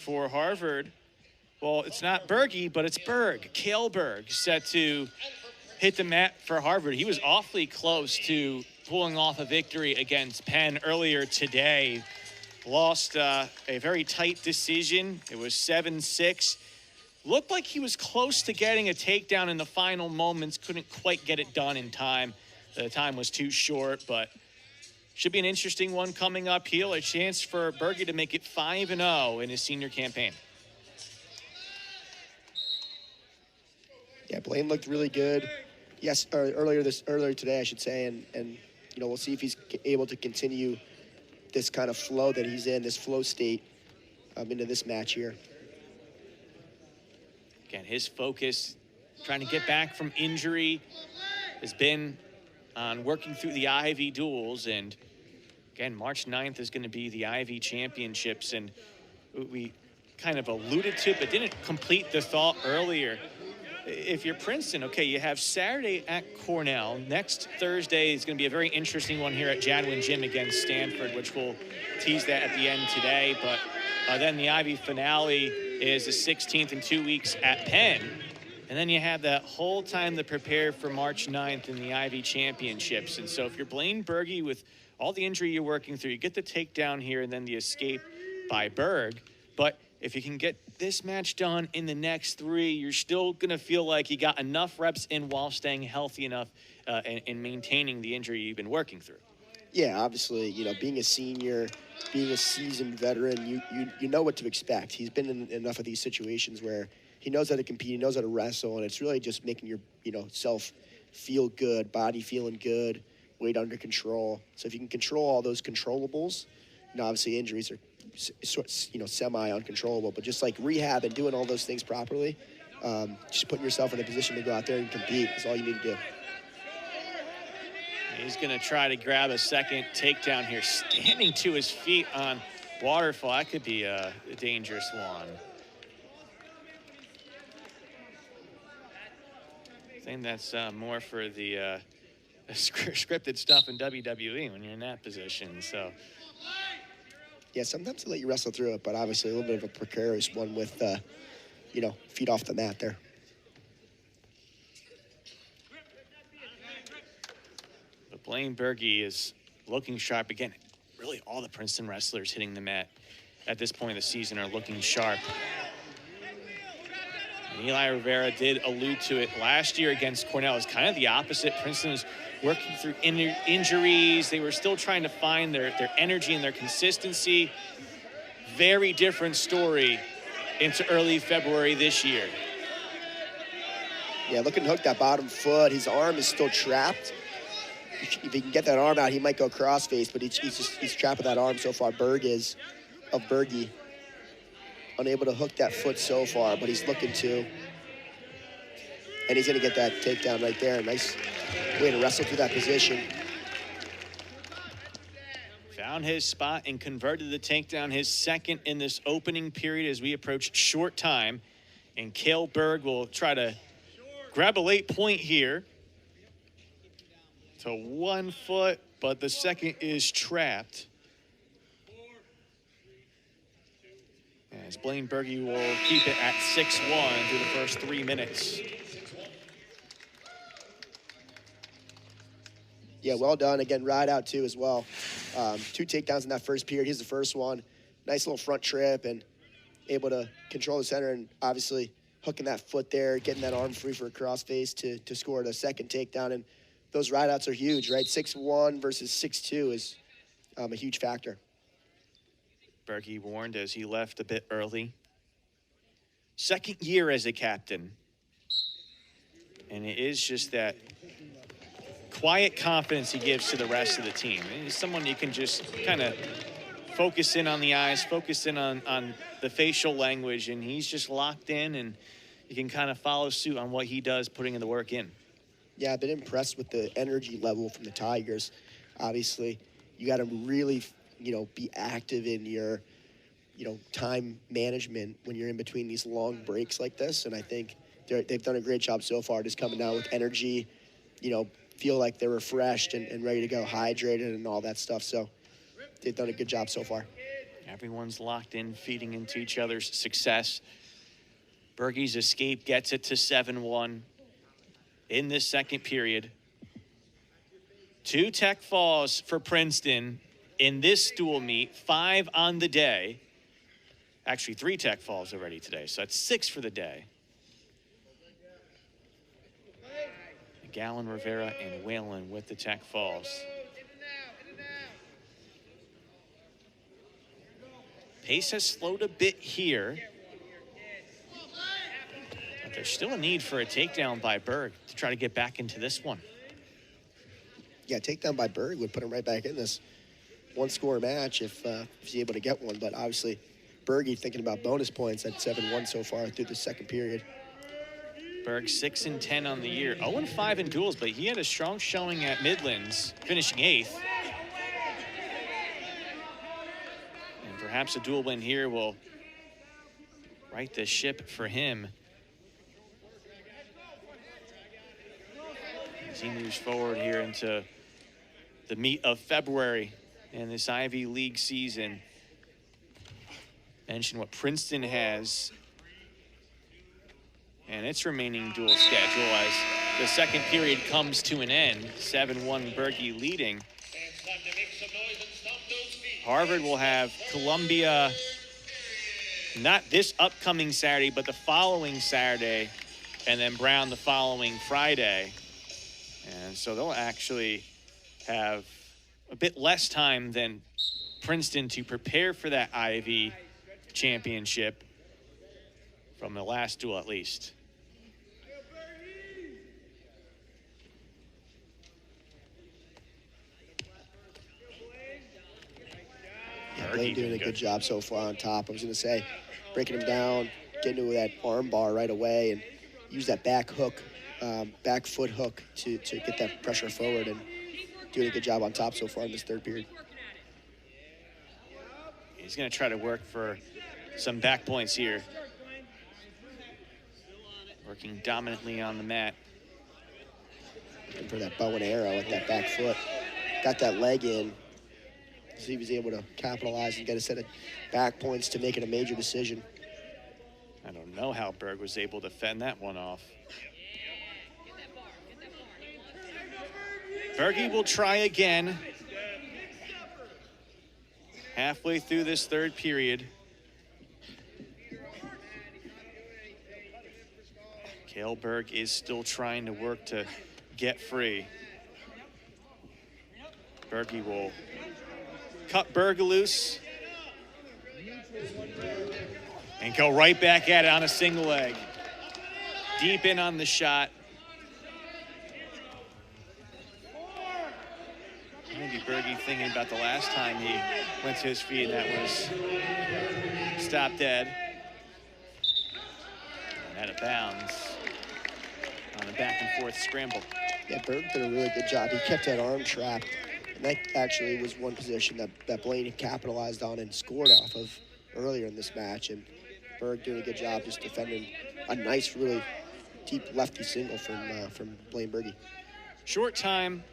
for Harvard. Well, it's not Bergey, but it's Berg. Cael Berg set to hit the mat for Harvard. He was awfully close to pulling off a victory against Penn earlier today. Lost a very tight decision. It was 7-6. Looked like he was close to getting a takedown in the final moments. Couldn't quite get it done in time. The time was too short, but should be an interesting one coming up here. A chance for Bergey to make it 5-0 in his senior campaign. Yeah, Blaine looked really good. Yes, earlier today, I should say, and you know, we'll see if he's able to continue this kind of flow that he's in, this flow state, into this match here. Again, his focus, trying to get back from injury, has been on working through the Ivy duels. And again, March 9th is going to be the Ivy Championships. And we kind of alluded to it, but didn't complete the thought earlier. If you're Princeton, okay, you have Saturday at Cornell. Next Thursday is going to be a very interesting one here at Jadwin Gym against Stanford, which we'll tease that at the end today. But then the Ivy finale is the 16th in 2 weeks at Penn. And then you have that whole time to prepare for March 9th in the Ivy Championships. And so if you're Blaine Bergey, with all the injury you're working through, you get the takedown here and then the escape by Berg. But if you can get this match done in the next 3, you're still going to feel like you got enough reps in while staying healthy enough and maintaining the injury you've been working through. Yeah, obviously, you know, being a senior, being a seasoned veteran, you know what to expect. He's been in enough of these situations where he knows how to compete, he knows how to wrestle, and it's really just making your, you know, self feel good, body feeling good, weight under control. So if you can control all those controllables, you know, obviously injuries are, you know, semi-uncontrollable, but just like rehab and doing all those things properly, just putting yourself in a position to go out there and compete is all you need to do. He's going to try to grab a second takedown here, standing to his feet on waterfall. That could be a dangerous one. I think that's more for the scripted stuff in WWE when you're in that position. So, yeah, sometimes they let you wrestle through it, but obviously a little bit of a precarious one with, you know, feet off the mat there. But Blaine Bergey is looking sharp again. Really, all the Princeton wrestlers hitting the mat at this point of the season are looking sharp. And Eli Rivera did allude to it last year against Cornell. It's kind of the opposite. Princeton was working through injuries. They were still trying to find their energy and their consistency. Very different story into early February this year. Yeah, looking to hook that bottom foot. His arm is still trapped. If he can get that arm out, he might go cross-face, but he's trapped with that arm so far. Bergey, unable to hook that foot so far, but he's looking to. And he's going to get that takedown right there. Nice way to wrestle through that position. Found his spot and converted the takedown, his second in this opening period as we approach short time. And Cael Berg will try to grab a late point here to 1 foot, but the second is trapped. As Blaine Bergey will keep it at 6-1 through the first 3 minutes. Yeah, well done. Again, ride out too as well. 2 takedowns in that first period. Here's the first one. Nice little front trip and able to control the center and obviously hooking that foot there, getting that arm free for a crossface to score the second takedown. And those ride outs are huge, right? 6-1 versus 6-2 is a huge factor. Bergey warned as he left a bit early. Second year as a captain. And it is just that quiet confidence he gives to the rest of the team. He's someone you can just kind of focus in on the eyes, focus in on the facial language, and he's just locked in, and you can kind of follow suit on what he does, putting in the work in. Yeah, I've been impressed with the energy level from the Tigers. Obviously, you got to really, you know, be active in your, you know, time management when you're in between these long breaks like this. And I think they've done a great job so far, just coming down with energy, you know, feel like they're refreshed and ready to go, hydrated and all that stuff. So they've done a good job so far. Everyone's locked in, feeding into each other's success. Bergey's escape gets it to 7-1 in this second period. 2 tech falls for Princeton in this dual meet, 5 on the day. Actually, 3 tech falls already today, so that's 6 for the day. Gallon, Rivera, and Whalen with the tech falls. Pace has slowed a bit here. But there's still a need for a takedown by Berg to try to get back into this one. Yeah, takedown by Berg would put him right back in this one-score match if he's able to get one. But obviously, Bergey thinking about bonus points at 7-1 so far through the second period. Berg 6-10 on the year, 0-5 in duels, but he had a strong showing at Midlands, finishing 8th. And perhaps a dual win here will right the ship for him as he moves forward here into the meat of February in this Ivy League season. Mention what Princeton has and its remaining dual schedule as the second period comes to an end. 7-1 Bergey leading. Harvard will have Columbia not this upcoming Saturday, but the following Saturday, and then Brown the following Friday. And so they'll actually have a bit less time than Princeton to prepare for that Ivy championship from the last duel at least. Yeah, Blaine doing a good job so far on top. I was going to say, breaking him down, getting to that arm bar right away, and use that back hook, back foot hook to get that pressure forward, and doing a good job on top so far in this third period. He's going to try to work for some back points here. Working dominantly on the mat. Looking for that bow and arrow with that back foot. Got that leg in. So he was able to capitalize and get a set of back points to make it a major decision. I don't know how Berg was able to fend that one off. Bergey will try again. Halfway through this third period. Cael Berg is still trying to work to get free. Bergey will cut Berg loose and go right back at it on a single leg. Deep in on the shot. Maybe Bergey thinking about the last time he went to his feet and that was stopped dead. And out of bounds on a back and forth scramble. Yeah, Berg did a really good job. He kept that arm trapped. And that actually was one position that Blaine capitalized on and scored off of earlier in this match. And Berg doing a good job just defending a nice, really deep lefty single from Blaine Bergey. Short time,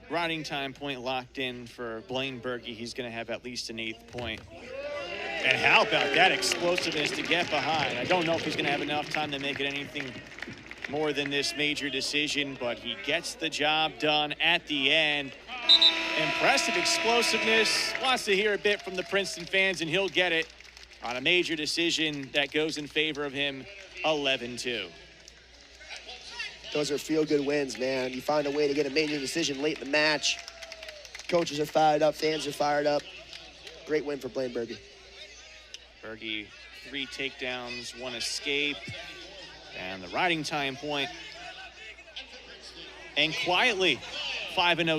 riding time point locked in for Blaine Bergey. He's going to have at least an 8th point. And how about that explosiveness to get behind? I don't know if he's going to have enough time to make it anything more than this major decision, but he gets the job done at the end. Impressive explosiveness. Wants to hear a bit from the Princeton fans, and he'll get it on a major decision that goes in favor of him, 11-2. Those are feel-good wins, man. You find a way to get a major decision late in the match. Coaches are fired up, fans are fired up. Great win for Blaine Bergey. Bergey, 3 takedowns, 1 escape, and the riding time point. And quietly, 5-0